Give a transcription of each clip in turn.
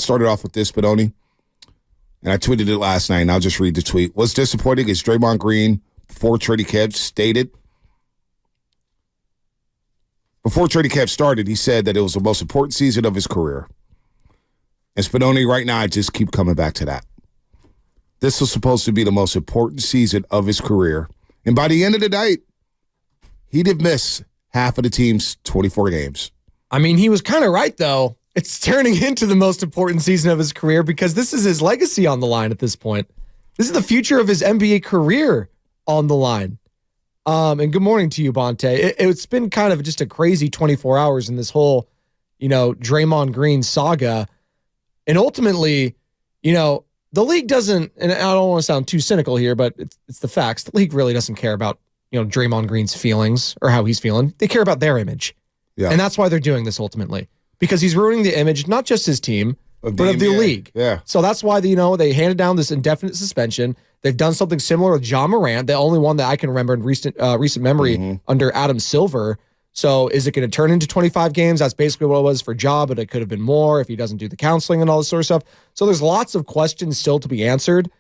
Started off with this, Benoni, and I tweeted it last night, and I'll just read the tweet. What's disappointing is Draymond Green, before training camp started, he said that it was the most important season of his career. And Spinoni, right now, I just keep coming back to that. This was supposed to be the most important season of his career. And by the end of the night, he did miss half of the team's 24 games. I mean, he was kind of right, though. It's turning into the most important season of his career because this is his legacy on the line at this point. This is the future of his NBA career on the line. And good morning to you, Bonte. It's been kind of just a crazy 24 hours in this whole, Draymond Green saga. And ultimately, the league doesn't, and I don't want to sound too cynical here, but it's the facts. The league really doesn't care about, Draymond Green's feelings or how he's feeling. They care about their image. Yeah. And that's why they're doing this ultimately. Because he's ruining the image, not just his team, but of the league. Yeah. So that's why, they handed down this indefinite suspension. They've done something similar with Ja Morant, the only one that I can remember in recent memory under Adam Silver. So is it going to turn into 25 games? That's basically what it was for Ja, but it could have been more if he doesn't do the counseling and all this sort of stuff. So there's lots of questions still to be answered,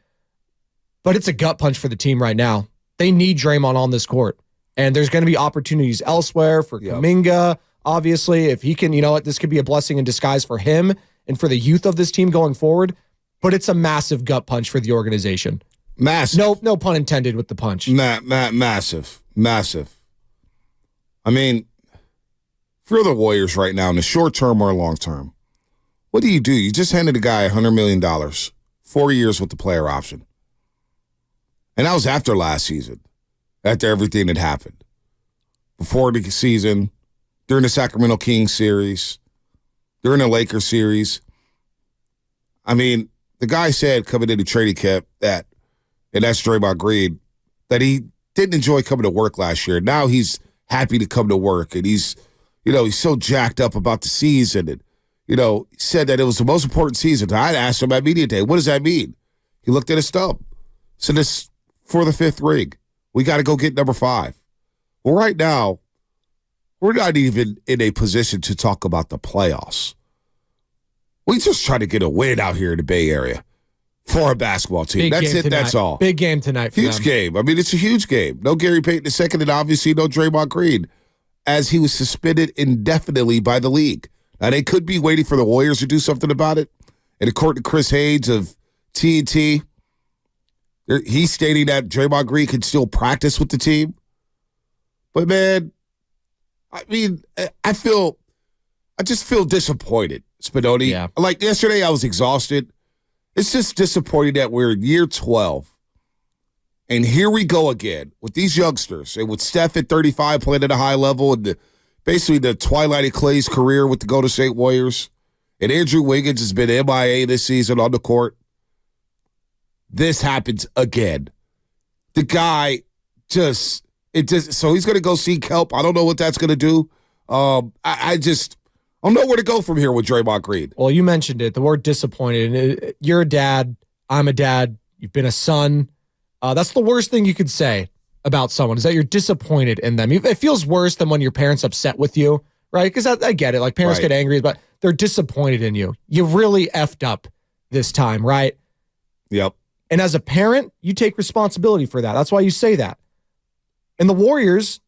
but it's a gut punch for the team right now. They need Draymond on this court, and there's going to be opportunities elsewhere for Kuminga. Obviously, if he can, this could be a blessing in disguise for him and for the youth of this team going forward, but it's a massive gut punch for the organization. Massive. No pun intended with the punch. Massive. I mean, if you're the Warriors right now in the short term or long term, what do? You just handed a guy $100 million, 4 years with the player option. And that was after last season, after everything that happened. Before the season, during the Sacramento Kings series, during the Lakers series. I mean, the guy said coming into training camp that, and that's Draymond Green, that he didn't enjoy coming to work last year. Now he's happy to come to work, and he's so jacked up about the season, and, he said that it was the most important season. I asked him at media day, what does that mean? He looked at his stump. So this for the 5th ring. We got to go get number 5. Well, right now, we're not even in a position to talk about the playoffs. We just try to get a win out here in the Bay Area for a basketball team. That's it. That's all. Big game tonight for Huge game. I mean, it's a huge game. No Gary Payton II, and obviously no Draymond Green, as he was suspended indefinitely by the league. Now, they could be waiting for the Warriors to do something about it. And according to Chris Haynes of TNT, he's stating that Draymond Green can still practice with the team. But, man, I mean, I just feel disappointed, Spinoni. Yeah. Like yesterday, I was exhausted. It's just disappointing that we're in year 12. And here we go again with these youngsters. And with Steph at 35 playing at a high level and basically the twilight of Clay's career with the Golden State Warriors. And Andrew Wiggins has been MIA this season on the court. This happens again. The guy so he's going to go seek help. I don't know what that's going to do. I don't know where to go from here with Draymond Green. Well, you mentioned it, the word disappointed. You're a dad. I'm a dad. You've been a son. That's the worst thing you could say about someone is that you're disappointed in them. It feels worse than when your parents upset with you, right? Because I get it. Like parents get angry, but they're disappointed in you. You really effed up this time, right? Yep. And as a parent, you take responsibility for that. That's why you say that. And the Warriors,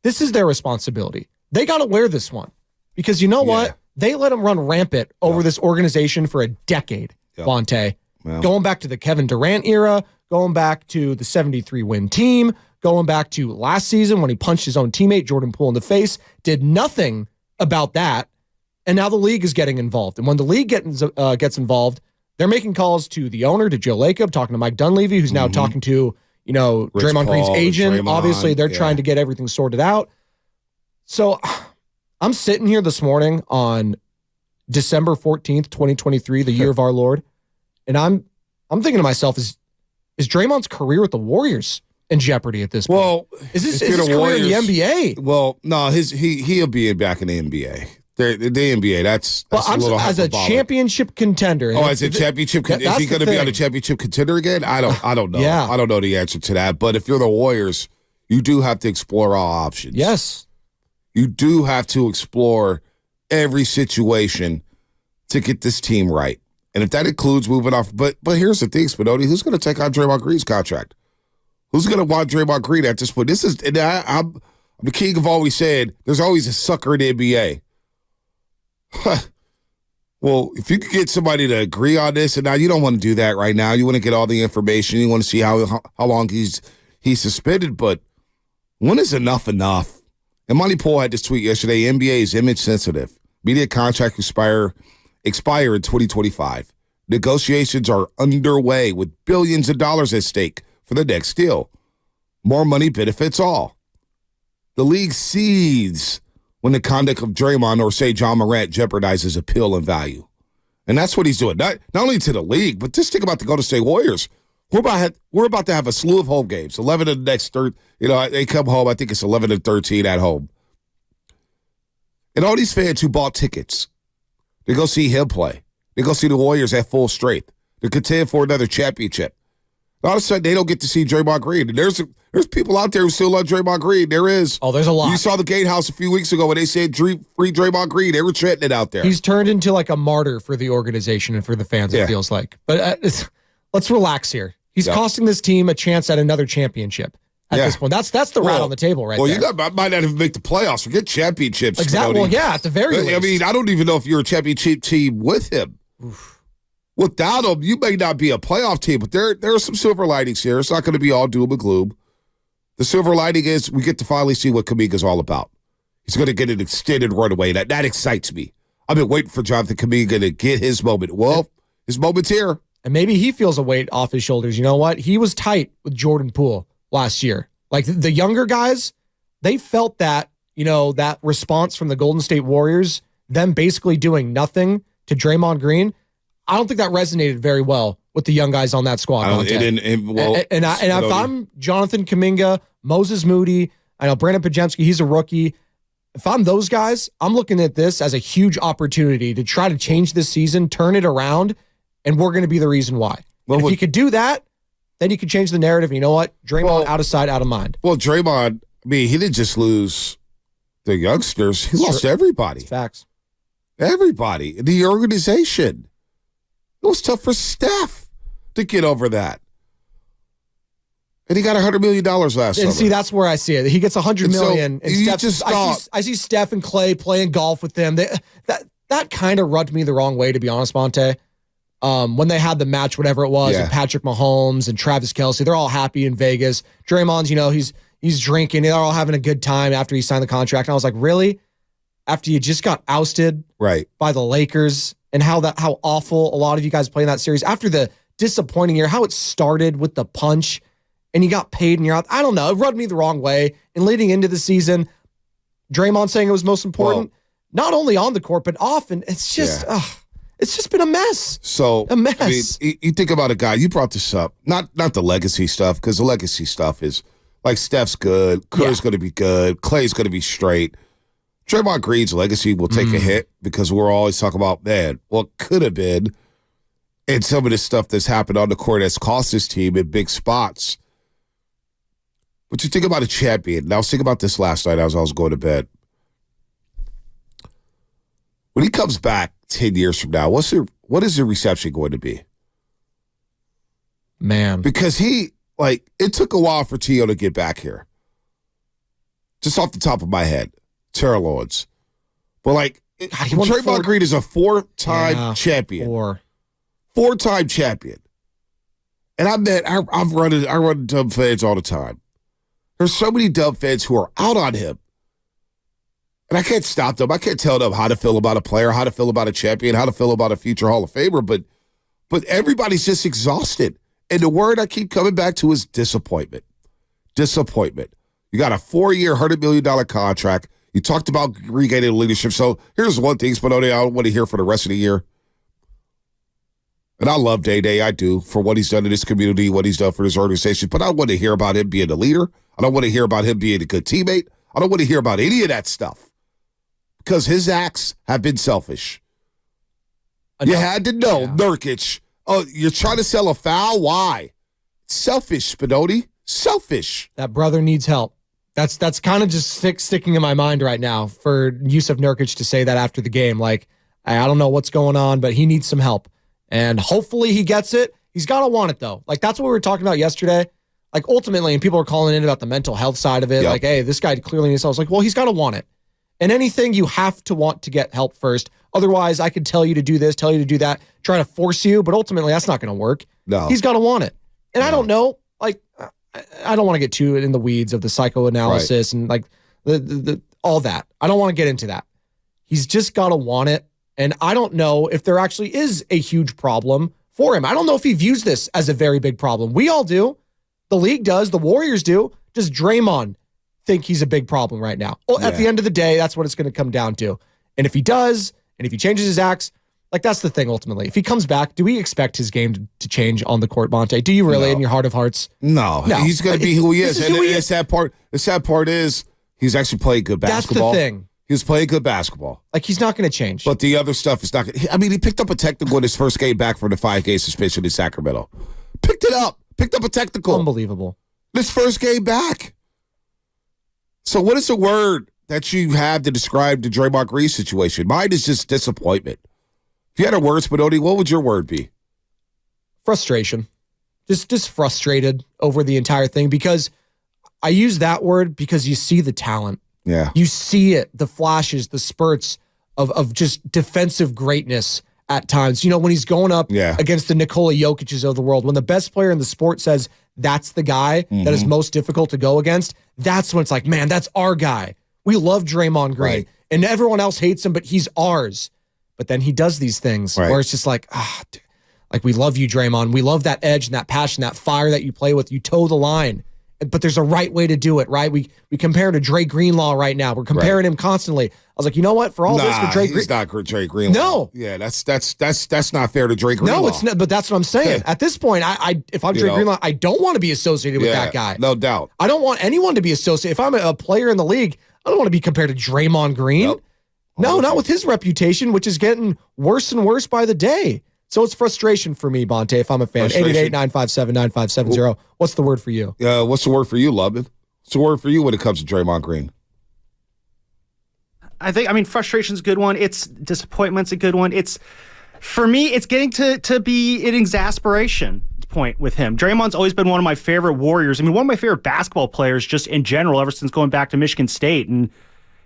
this is their responsibility. They got to wear this one. Because you know what? They let them run rampant over this organization for a decade, Bonte. Going back to the Kevin Durant era, going back to the 73-win team, going back to last season when he punched his own teammate, Jordan Poole, in the face, did nothing about that, and now the league is getting involved. And when the league gets involved, they're making calls to the owner, to Joe Lacob, talking to Mike Dunleavy, who's now talking to, Draymond Green's agent. Obviously, they're trying to get everything sorted out. So I'm sitting here this morning on December 14th, 2023, the year of our Lord, and I'm thinking to myself, is Draymond's career with the Warriors in jeopardy at this point? Well, is his career in the NBA? Well, no, he'll be back in the NBA. The NBA, that's a little as a championship contender. Oh, as a championship contender, is he going to be on a championship contender again? I don't know. Yeah. I don't know the answer to that. But if you're the Warriors, you do have to explore all options. Yes. You do have to explore every situation to get this team right. And if that includes moving off, but here's the thing, Spinoni, who's going to take on Draymond Green's contract? Who's going to want Draymond Green at this point? This is, and I'm the king of always said, there's always a sucker in the NBA. Well, if you could get somebody to agree on this, and now you don't want to do that right now. You want to get all the information. You want to see how long he's suspended. But when is enough? And Monty Poole had this tweet yesterday. NBA is image sensitive. Media contract expire in 2025. Negotiations are underway with billions of dollars at stake for the next deal. More money benefits all. The league seethes when the conduct of Draymond or, say, John Morant jeopardizes appeal and value. And that's what he's doing. Not only to the league, but just think about the Golden State Warriors. We're about to have a slew of home games. 11 of the next third. They come home. I think it's 11 and 13 at home. And all these fans who bought tickets, they go see him play. They go see the Warriors at full strength. They contend for another championship. All of a sudden, they don't get to see Draymond Green. And there's people out there who still love Draymond Green. There is. Oh, there's a lot. You saw the Gatehouse a few weeks ago when they said free Draymond Green. They were chanting it out there. He's turned into like a martyr for the organization and for the fans, it feels like. But let's relax here. He's costing this team a chance at another championship at this point. That's the rat on the table right there. Well, you might not even make the playoffs. Forget championships. Exactly. Well, yeah, at the very least. I mean, I don't even know if you're a championship team with him. Oof. Without him, you may not be a playoff team, but there are some silver linings here. It's not going to be all doom and gloom. The silver lining is we get to finally see what Kuminga's all about. He's going to get an extended runaway. That excites me. I've been waiting for Jonathan Kuminga to get his moment. Well, his moment's here. And maybe he feels a weight off his shoulders. You know what? He was tight with Jordan Poole last year. Like the younger guys, they felt that, that response from the Golden State Warriors, them basically doing nothing to Draymond Green. I don't think that resonated very well with the young guys on that squad. And if I'm Jonathan Kuminga, Moses Moody, I know Brandon Podziemski, he's a rookie. If I'm those guys, I'm looking at this as a huge opportunity to try to change this season, turn it around, and we're going to be the reason why. Well, if you could do that, then you could change the narrative. And you know what? Draymond out of sight, out of mind. Well, Draymond, he didn't just lose the youngsters. He lost everybody. It's facts. Everybody. The organization. It was tough for Steph to get over that. And he got $100 million last summer. And see, that's where I see it. He gets $100 million. And I see Steph and Clay playing golf with them. That kind of rubbed me the wrong way, to be honest, Monte. When they had the match, whatever it was, with Patrick Mahomes and Travis Kelce, they're all happy in Vegas. Draymond's, he's drinking. They're all having a good time after he signed the contract. And I was like, really? After you just got ousted by the Lakers and how awful a lot of you guys play in that series, after the disappointing year, how it started with the punch and you got paid and you're out. I don't know. It rubbed me the wrong way. And leading into the season, Draymond saying it was most important, not only on the court, but off. And it's just, it's just been a mess. So a mess. You think about a guy, you brought this up, not the legacy stuff, because the legacy stuff is like Steph's good, Curry's going to be good, Clay's going to be straight. Draymond Green's legacy will take a hit because we're always talking about, man, what could have been, and some of this stuff that's happened on the court that's cost his team in big spots. But you think about a champion. And I was thinking about this last night as I was going to bed. When he comes back 10 years from now, what is the reception going to be? Man. Because it took a while for T.O. to get back here. Just off the top of my head. Terrell Owens. But Draymond Green is a four-time champion. Four-time champion. And I run Dub fans all the time. There's so many Dub fans who are out on him. And I can't stop them. I can't tell them how to feel about a player, how to feel about a champion, how to feel about a future Hall of Famer. But everybody's just exhausted. And the word I keep coming back to is disappointment. Disappointment. You got a 4-year, $100 million contract. You talked about regaining leadership. So here's one thing, Spinoni, I want to hear for the rest of the year. And I love Day-Day, I do, for what he's done in this community, what he's done for this organization. But I want to hear about him being a leader. I don't want to hear about him being a good teammate. I don't want to hear about any of that stuff. Because his acts have been selfish. You had to know, Nurkic. Oh, you're trying to sell a foul? Why? Selfish, Spinoni. Selfish. That brother needs help. That's kind of just sticking in my mind right now for Yusuf Nurkic to say that after the game. Like, I don't know what's going on, but he needs some help. And hopefully he gets it. He's got to want it, though. Like, that's what we were talking about yesterday. Like, ultimately, and people are calling in about the mental health side of it. Like, hey, this guy clearly needs help. I was like, well, he's got to want it. And anything, you have to want to get help first. Otherwise, I could tell you to do this, tell you to do that, try to force you, but ultimately, that's not going to work. No. He's got to want it. And I don't know. Like, I don't want to get too in the weeds of the psychoanalysis and, like, the all that. I don't want to get into that. He's just got to want it. And I don't know if there actually is a huge problem for him. I don't know if he views this as a very big problem. We all do. The league does. The Warriors do. Does Draymond think he's a big problem right now? Well, at the end of the day, that's what it's going to come down to. And if he does, and if he changes his acts, like, that's the thing ultimately. If he comes back, do we expect his game to change on the court, Monte? Do you really, in your heart of hearts? No. He's going to be who he is. And the sad part is he's actually played good basketball. That's the thing. He's playing good basketball. Like, he's not going to change. But the other stuff is not going to. I mean, he picked up a technical in his first game back from the 5-game suspension in Sacramento. Picked up a technical. Unbelievable. This first game back. So what is the word that you have to describe the Draymond Green situation? Mine is just disappointment. If you had a word, Spinoni, what would your word be? Frustration. Just frustrated over the entire thing, because I use that word because you see the talent. Yeah. You see it, the flashes, the spurts of just defensive greatness at times. You know, when he's going up against the Nikola Jokic's of the world, when the best player in the sport says that's the guy that is most difficult to go against, that's when it's like, man, that's our guy. We love Draymond Green. Right. And everyone else hates him, but he's ours. But then he does these things where it's just like, like, we love you, Draymond. We love that edge and that passion, that fire that you play with. You toe the line. But there's a right way to do it, right? We compare him to Dre Greenlaw right now. We're comparing him constantly. I was like, you know what? For all this, for Dre Greenlaw, he's not Dre Greenlaw. No, yeah, that's not fair to Dre Greenlaw. No, it's not. But that's what I'm saying. At this point, if I'm Dre Greenlaw, I don't want to be associated with that guy. No doubt. I don't want anyone to be associated. If I'm a player in the league, I don't want to be compared to Draymond Green. Nope. No, not with his reputation, which is getting worse and worse by the day. So it's frustration for me, Bonte, if I'm a fan. 888-957-9570. What's the word for you? What's the word for you, Lubman? What's the word for you when it comes to Draymond Green? I mean, frustration's a good one. It's disappointment's a good one. For me, it's getting to be an exasperation point with him. Draymond's always been one of my favorite Warriors. I mean, one of my favorite basketball players just in general, ever since going back to Michigan State. And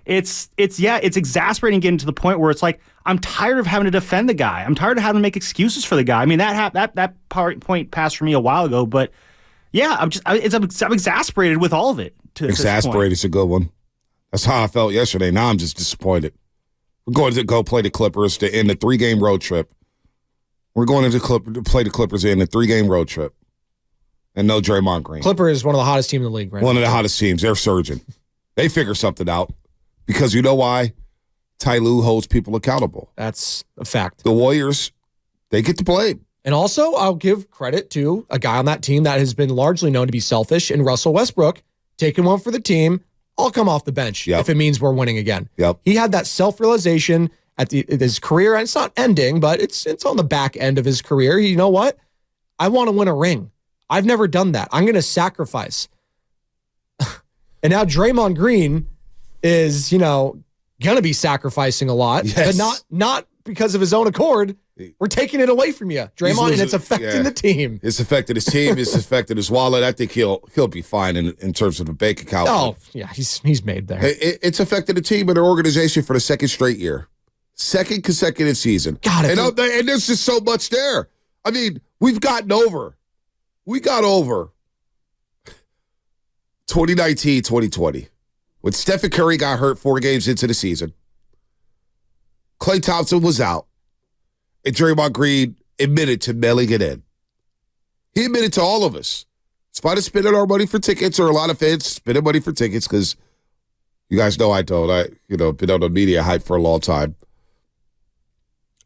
it's exasperating getting to the point where it's like, I'm tired of having to defend the guy. I'm tired of having to make excuses for the guy. I mean, that point passed for me a while ago, but yeah, I'm exasperated with all of it. Exasperated is a good one. That's how I felt yesterday. Now I'm just disappointed. We're going to go play the Clippers to end the 3-game road trip. We're going to play the Clippers to end the 3-game road trip. And no Draymond Green. Clippers is one of the hottest teams in the league right now. One of the hottest teams. They're surging. They figure something out. Because you know why? Ty Lue holds people accountable. That's a fact. The Warriors, they get to play. And also, I'll give credit to a guy on that team that has been largely known to be selfish, in Russell Westbrook, taking one for the team. I'll come off the bench if it means we're winning again. Yep. He had that self-realization at his career, and it's not ending, but it's on the back end of his career. You know what? I want to win a ring. I've never done that. I'm going to sacrifice. And now Draymond Green is, going to be sacrificing a lot, but not because of his own accord. We're taking it away from you, Draymond, and it's affecting the team. It's affected his team. It's affected his wallet. I think he'll be fine in terms of the bank account. Oh, yeah, he's made there. It's affected the team and their organization for the second straight year. Second consecutive season. God, and there's just so much there. I mean, we got over 2019, 2020. When Stephen Curry got hurt 4 games into the season. Klay Thompson was out. And Draymond Green admitted to mailing it in. He admitted to all of us. In spite of spending our money for tickets, or a lot of fans spending money for tickets, because you guys know I don't. Been on the media hype for a long time.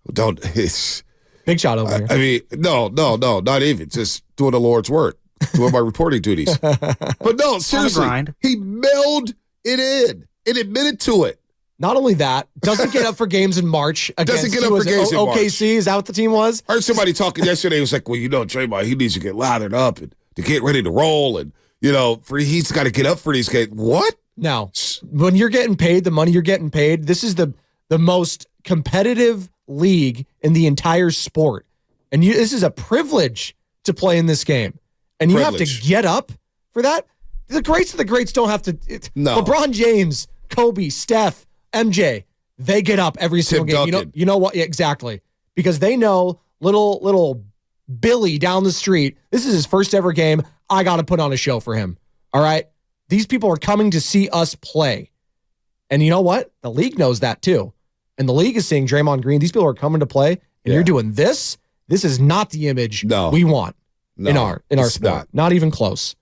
It's big shot over here. I mean, no, not even. Just doing the Lord's work, doing my reporting duties. But no, seriously, he mailed it in and admitted to it. Not only that, doesn't get up for games in March. Doesn't get up for games in March. OKC, is that what the team was? I heard somebody talking yesterday. It was like, well, Draymond, he needs to get lathered up and to get ready to roll. And, he's got to get up for these games. What? No. When you're getting paid the money you're getting paid, this is the most competitive league in the entire sport. And this is a privilege to play in this game. And you have to get up for that. The greats of the greats don't have to. No. LeBron James, Kobe, Steph, MJ, they get up every single game. You know what? Yeah, exactly. Because they know little Billy down the street, this is his first ever game. I got to put on a show for him. All right? These people are coming to see us play. And you know what? The league knows that too. And the league is saying, Draymond Green, these people are coming to play, and you're doing this. This is not the image we want in our sport. Not even close.